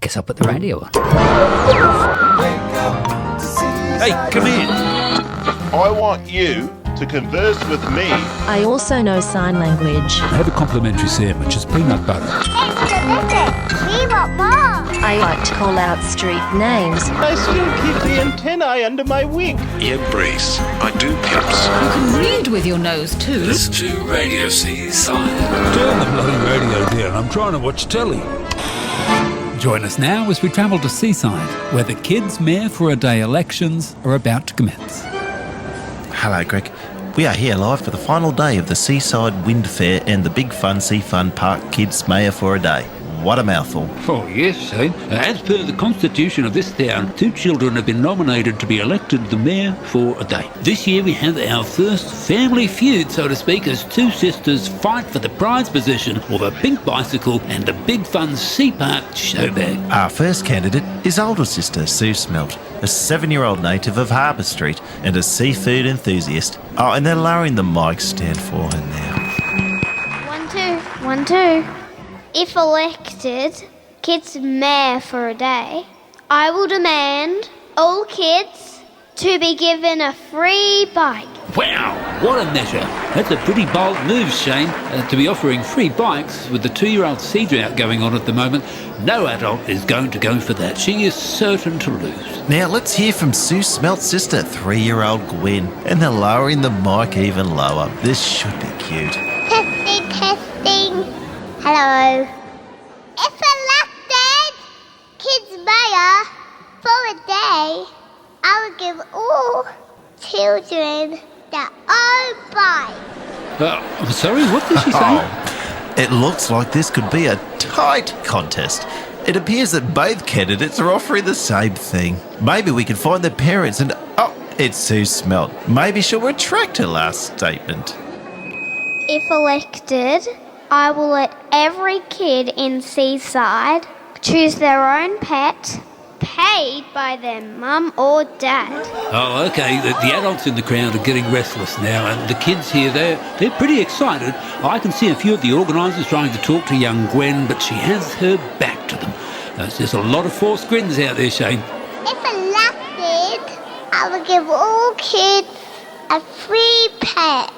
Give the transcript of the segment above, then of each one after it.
Guess I'll put the radio on. Hey, come here. I want you to converse with me. I also know sign language. Have a complimentary sandwich. It's peanut butter. We want more. I like to call out street names. I still keep the antennae under my wig. Ian Breeze, I do pimps. You can read with your nose too. Listen to Radio Seaside. Turn the bloody radio down. I'm trying to watch telly. Join us now as we travel to Seaside, where the kids' Mayor for a Day elections are about to commence. Hello, Greg. We are here live for the final day of the Seaside Wind Fair and the Big Fun Sea Fun Park Kids Mayor for a Day. What a mouthful. Oh, yes, Shane. As per the constitution of this town, 2 children have been nominated to be elected the mayor for a day. This year we have our first family feud, so to speak, as 2 sisters fight for the prize position of a pink bicycle and the Big Fun Sea Park show bag. Our first candidate is older sister Sue Smelt, a 7-year-old native of Harbour Street and a seafood enthusiast. Oh, and they're lowering the mic stand for her now. 1, 2, 1, 2. If elected kids mayor for a day, I will demand all kids to be given a free bike. Wow, what a measure. That's a pretty bold move, Shane, to be offering free bikes with the 2-year-old sea drought going on at the moment. No adult is going to go for that. She is certain to lose. Now let's hear from Sue Smelt's sister, 3-year-old Gwen, and they're lowering the mic even lower. This should be cute. Testing, testing. Hello. If elected kids mayor for a day, I will give all children their own bike. I'm sorry, what did she say? Oh, it looks like this could be a tight contest. It appears that both candidates are offering the same thing. Maybe we can find their parents and... Oh, it's Sue Smelt. Maybe she'll retract her last statement. If elected, I will let every kid in Seaside choose their own pet, paid by their mum or dad. Oh, okay. The adults in the crowd are getting restless now, and the kids here, they're pretty excited. I can see a few of the organisers trying to talk to young Gwen, but she has her back to them. There's a lot of forced grins out there, Shane. If elected, I will give all kids a free pet,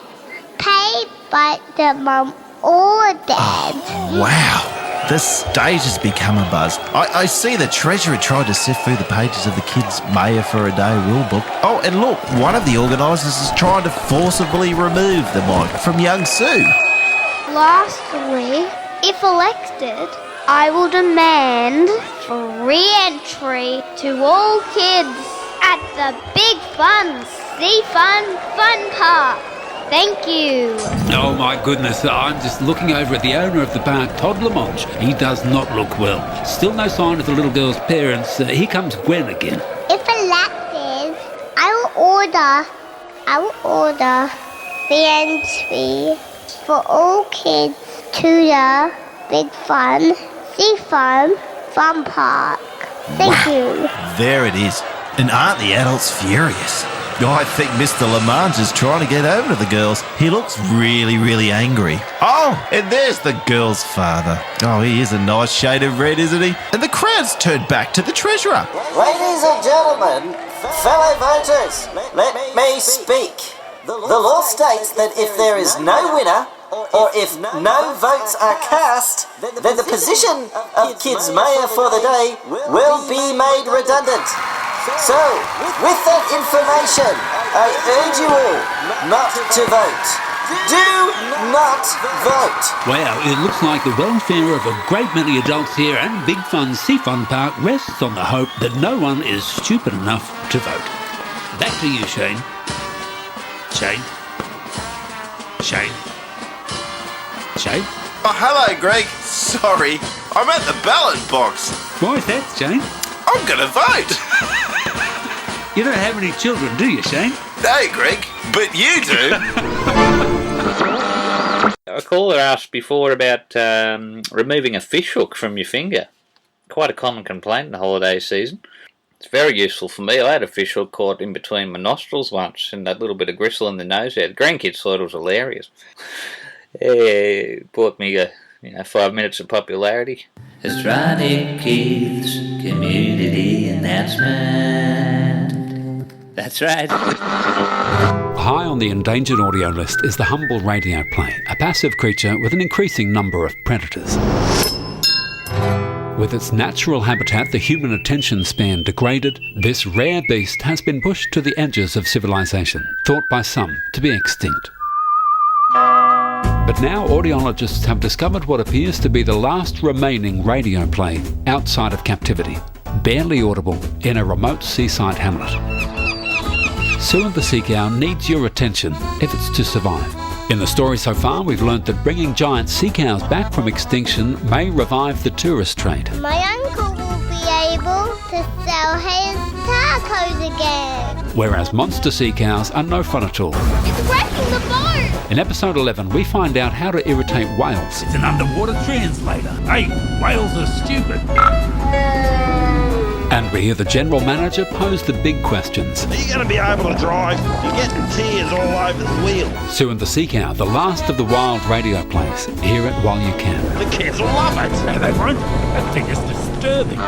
paid by their mum or dad. Oh, wow. The stage has become a buzz. I see the treasurer tried to sift through the pages of the Kids Mayor for a Day rulebook. Oh, and look, one of the organisers is trying to forcibly remove the mic from young Sue. Lastly, if elected, I will demand free entry to all kids at the Big Fun Sea Fun Park. Thank you. Oh, my goodness. I'm just looking over at the owner of the park, Todd Lamont. He does not look well. Still no sign of the little girl's parents. Here comes Gwen again. If elected, I will order free entry for all kids to the Big Fun Sea Fun Park. Thank you. There it is. And aren't the adults furious? I think Mr. Lamont is trying to get over to the girls. He looks really, really angry. Oh, and there's the girl's father. Oh, he is a nice shade of red, isn't he? And the crowd's turned back to the treasurer. Ladies and gentlemen, fellow voters, let me speak. The law states that if there is no winner, or if no votes are cast, then the position of Kids Mayor for the day will be made redundant. So, with that information, I urge you all not to vote. Do not vote. Wow, it looks like the welfare of a great many adults here and Big Fun Sea Fun Park rests on the hope that no one is stupid enough to vote. Back to you, Shane. Shane? Shane? Shane? Oh, hello, Greg. Sorry, I'm at the ballot box. Why is that, Shane? I'm going to vote. You don't have any children, do you, Shane? No, Greg, but you do. A caller asked before about removing a fish hook from your finger. Quite a common complaint in the holiday season. It's very useful for me. I had a fish hook caught in between my nostrils once and that little bit of gristle in the nose there. The grandkids thought it was hilarious. It bought me a 5 minutes of popularity. It's Ronnie Keith's community announcement. That's right. High on the endangered audio list is the humble radio play, a passive creature with an increasing number of predators. With its natural habitat, the human attention span degraded, this rare beast has been pushed to the edges of civilization, thought by some to be extinct. But now audiologists have discovered what appears to be the last remaining radio play outside of captivity, barely audible in a remote seaside hamlet. Sue and The Seacow needs your attention if it's to survive. In the story so far, we've learnt that bringing giant sea cows back from extinction may revive the tourist trade. My uncle will be able to sell his tacos again. Whereas monster sea cows are no fun at all. It's breaking the boat! In episode 11, we find out how to irritate whales. It's an underwater translator. Hey, whales are stupid. And we hear the general manager pose the big questions. Are you going to be able to drive? You're getting tears all over the wheel. Sue and The Seacow, the last of the wild radio plays. Hear it while you can. The kids will love it. No, they won't. That thing is disturbing.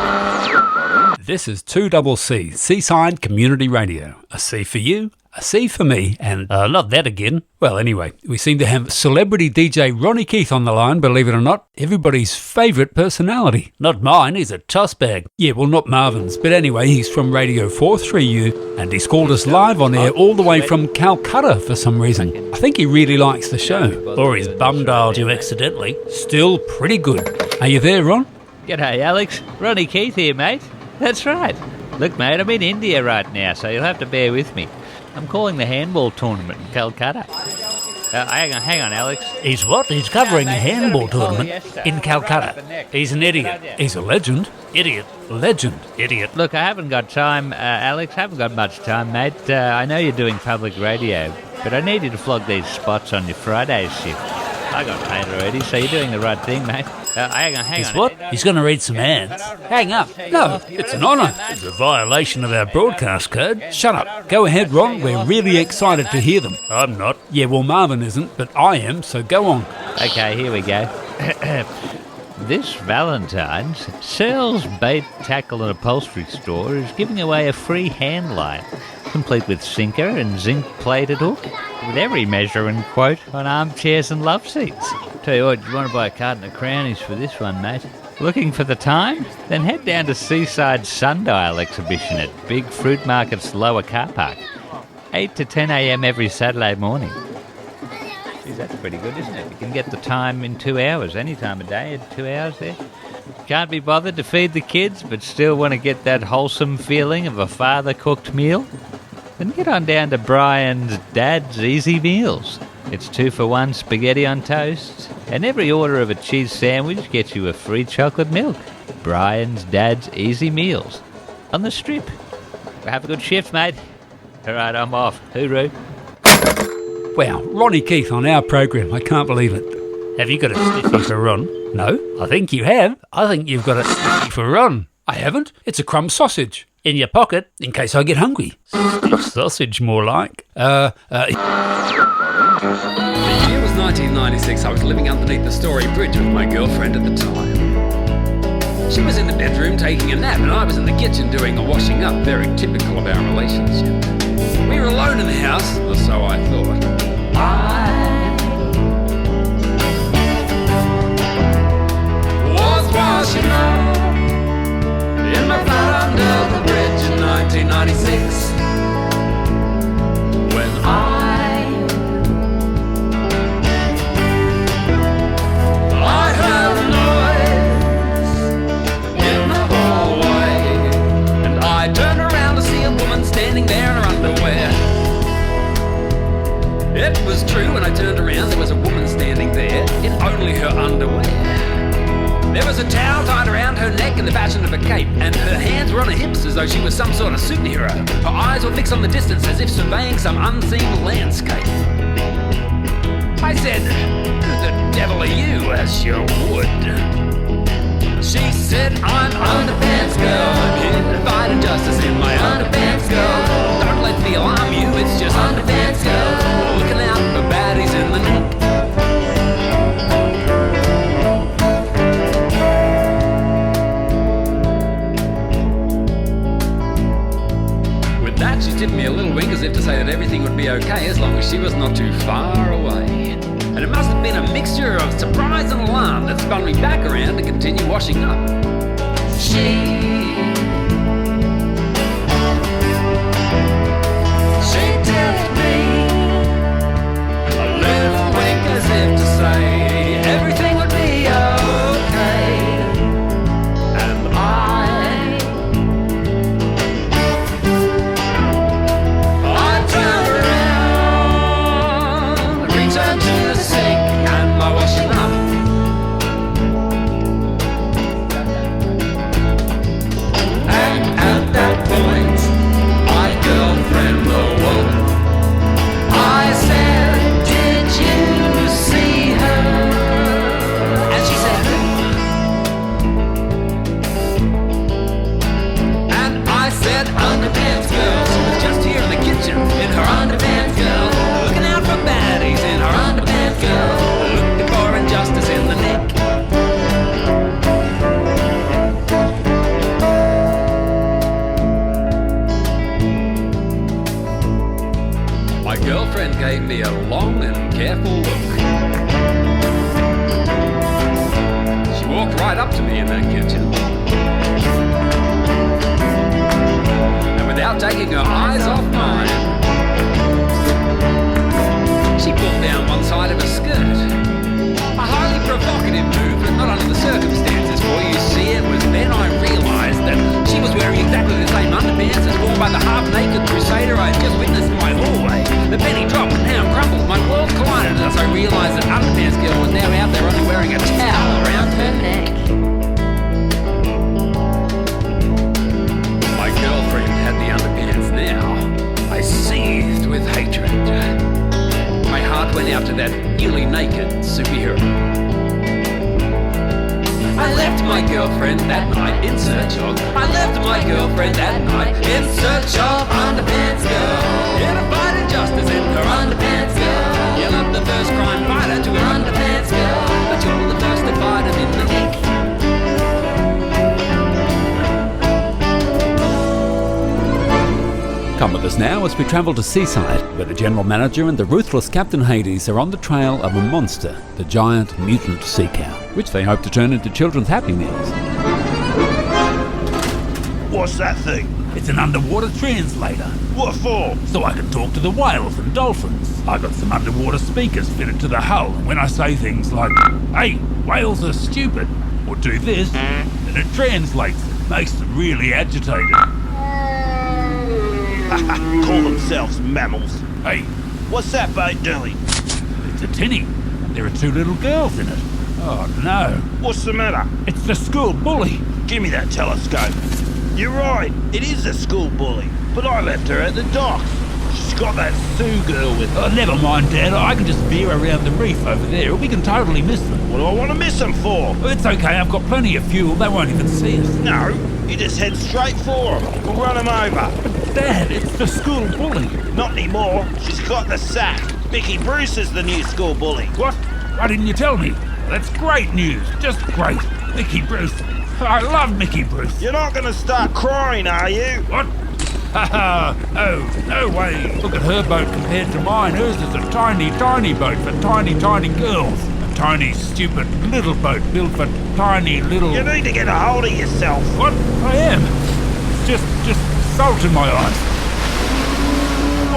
This is 2CC, Seaside Community Radio. A C for you, a C for me, and not that again. Well, anyway, we seem to have celebrity DJ Ronnie Keith on the line, believe it or not. Everybody's favourite personality. Not mine, he's a tossbag. Yeah, well, not Marvin's, but anyway, he's from Radio 43U, and he's called us live on air all the way from Calcutta for some reason. I think he really likes the show. Or he's bum-dialed you accidentally. Still pretty good. Are you there, Ron? G'day, Alex. Ronnie Keith here, mate. That's right. Look, mate, I'm in India right now, so you'll have to bear with me. I'm calling the handball tournament in Calcutta. Hang on, Alex. He's what? He's covering a handball tournament in Calcutta. He's an idiot. He's a legend. Idiot. Legend. Idiot. Look, I haven't got time, Alex. I haven't got much time, mate. I know you're doing public radio, but I need you to flog these spots on your Friday shift. I got paid already, so you're doing the right thing, mate. Hang on. He's what? He's going to read some ads. Hang up. No, it's an honour. It's a violation of our broadcast code. Shut up. Go ahead, Ron. We're really excited to hear them. I'm not. Yeah, well, Marvin isn't, but I am, so go on. Okay, here we go. This Valentine's, Searle's Bait, Tackle and Upholstery Store is giving away a free hand line, complete with sinker and zinc-plated hook, with every measure and quote on armchairs and love seats. Tell you what, you want to buy a carton of Crownies for this one, mate? Looking for the time? Then head down to Seaside Sundial exhibition at Big Fruit Market's lower car park, 8 to 10 a.m. every Saturday morning. Geez, that's pretty good, isn't it? You can get the time in 2 hours, any time of day, 2 hours there. Can't be bothered to feed the kids, but still want to get that wholesome feeling of a father-cooked meal? Then get on down to Brian's Dad's Easy Meals. It's 2-for-1 spaghetti on toast, and every order of a cheese sandwich gets you a free chocolate milk. Brian's Dad's Easy Meals. On the Strip. Well, have a good shift, mate. All right, I'm off. Hooroo. Wow, Ronnie Keith on our program. I can't believe it. Have you got a stiffy for Ron? No, I think you have. I think you've got a stiffy for Ron. I haven't. It's a crumb sausage. In your pocket, in case I get hungry. Stiff sausage, more like. The year was 1996. I was living underneath the Story Bridge with my girlfriend at the time. She was in the bedroom taking a nap, and I was in the kitchen doing the washing up, very typical of our relationship. We were alone in the house, or so I thought. I was washing up in my flat under the bridge in 1996 when I heard a noise in the hallway, and I turned around to see a woman standing there in her underwear. It was true, when I turned around there was a woman standing there in only her underwear. There was a towel tied around her neck in the fashion of a cape, and her hands were on her hips as though she was some sort of superhero. Her eyes were fixed on the distance as if surveying some unseen landscape. I said, "Who the devil are you?" as you would. She said, "I'm Underpants Girl. I'm here to fight injustice in my underpants, girl. Don't let me alarm you, it's just Underpants Girl. Looking out for baddies in the neck." that, she tipped me a little wink as if to say that everything would be okay as long as she was not too far away. And it must have been a mixture of surprise and alarm that spun me back around to continue washing up. She tells me a little wink as if to say everything would be okay. And I turned around, returned to the sink and my washing up. And at that point, my girlfriend awoke. I said, did you see her? And she said, and I said, Underpants Girl. She was just here in the kitchen, in her Underpants Girl, looking out for baddies in her Underpants Girl, looking for injustice in the nick. My girlfriend gave me a long and careful look. She walked right up to me in that kitchen, and without taking her eyes off mine, she pulled down one side of her skirt. A highly provocative move, but not under the circumstances, for you see, it was then I realised that she was wearing exactly the same underpants as worn by the half-naked crusader I had just witnessed in my hallway. The penny dropped and now crumbled. My world collided as I realised that Underpants Girl was now out there only wearing a towel around her neck. My girlfriend had the underpants now. I seethed with hatred. My heart went out to that nearly naked superhero. I left my girlfriend that night in search of. I left my girlfriend that night in search of Underpants Girl. Yeah, to fight injustice in her Underpants Girl. You're not the first crime fighter to her Underpants Girl, but you're the first to fight him in the nick. Come with us now as we travel to Seaside, where the General Manager and the ruthless Captain Hades are on the trail of a monster, the giant mutant sea cow, which they hope to turn into children's Happy Meals. What's that thing? It's an underwater translator. What for? So I can talk to the whales and dolphins. I got some underwater speakers fitted to the hull, and when I say things like, hey, whales are stupid, or do this, then it translates it, makes them really agitated. Call themselves mammals. Hey, What's that boat doing? it's a tinny. There are two little girls in it. Oh no. What's the matter? It's the school bully. Give me that telescope. You're right, it is a school bully, but I left her at the docks. She's got that Sue girl with her. Oh, never mind, Dad. I can just veer around the reef over there. We can totally miss them. What do I want to miss them for? Oh, it's okay. I've got plenty of fuel. They won't even see us. No, you just head straight for them. We'll run them over. Dad, it's the school bully. Not anymore. She's got the sack. Mickey Bruce is the new school bully. What? Why didn't you tell me? That's great news. Just great. Mickey Bruce. I love Mickey Bruce. You're not going to start crying, are you? What? Oh, no way. Look at her boat compared to mine. Hers is a tiny, tiny boat for tiny, tiny girls. A tiny, stupid little boat built for tiny, little... You need to get a hold of yourself. What? I am. It's just salt in my eyes.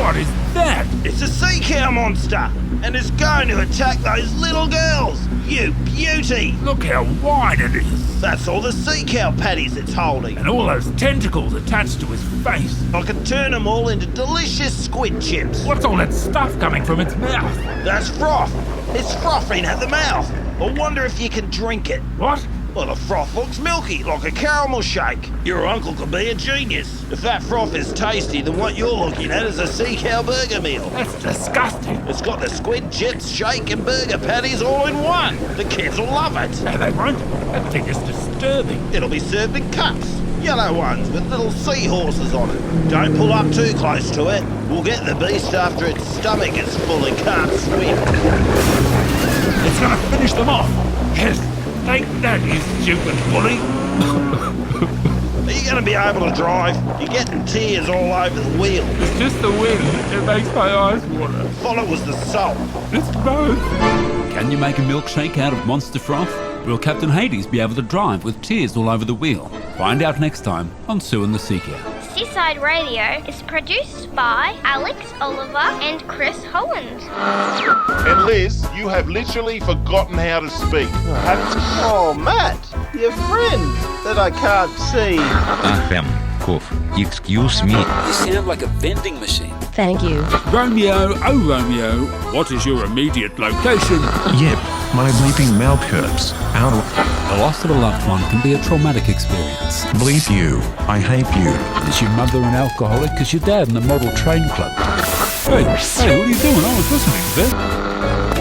What is that? It's a sea cow monster, and it's going to attack those little girls. You beauty! Look how wide it is. That's all the sea cow patties it's holding. And all those tentacles attached to his face. I can turn them all into delicious squid chips. What's all that stuff coming from its mouth? That's froth. It's frothing at the mouth. I wonder if you can drink it. What? Well, the froth looks milky, like a caramel shake. Your uncle could be a genius. If that froth is tasty, then what you're looking at is a sea cow burger meal. That's disgusting. It's got the squid chips, shake, and burger patties all in one. The kids will love it. No, they won't. That thing is disturbing. It'll be served in cups. Yellow ones with little seahorses on it. Don't pull up too close to it. We'll get the beast after its stomach is full and can't swim. It's gonna finish them off. Yes. Take that, you stupid bully. Are you going going to be able to drive? You're getting tears all over the wheel. It's just the wind. It makes my eyes water. Thought it was the salt. It's both. Can you make a milkshake out of Monster Froth? Will Captain Hades be able to drive with tears all over the wheel? Find out next time on Sue and The Seacow. Seaside Radio is produced by Alex Oliver and Chris Holland. And Liz, you have literally forgotten how to speak. Oh, Matt, your friend that I can't see. Excuse me. You sound like a vending machine. Thank you. Romeo, oh Romeo, what is your immediate location? Yep, my bleeping mouth hurts. The loss of a loved one can be a traumatic experience. Bleep you. I hate you. Is your mother an alcoholic? Is your dad in the model train club? Hey, what are you doing? I was listening to that.